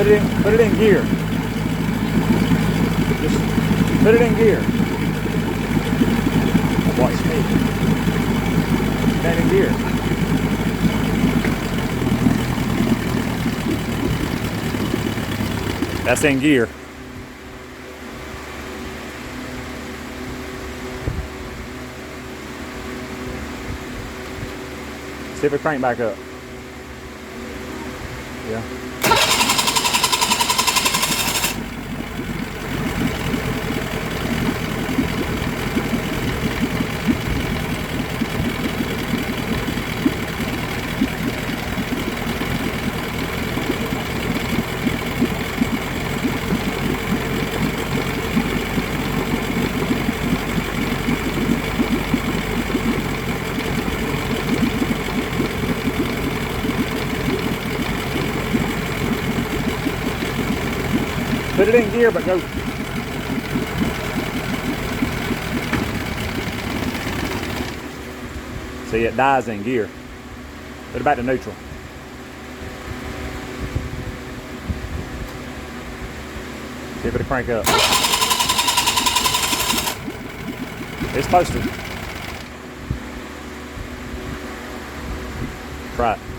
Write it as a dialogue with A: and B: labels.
A: Put it in gear. Just put it in gear. Watch me. Put that in gear. That's in gear. See if it crank back up. Yeah. Put it in gear, but go. See, it dies in gear. Put it back to neutral. See if it'll crank up. It's supposed to. Try it.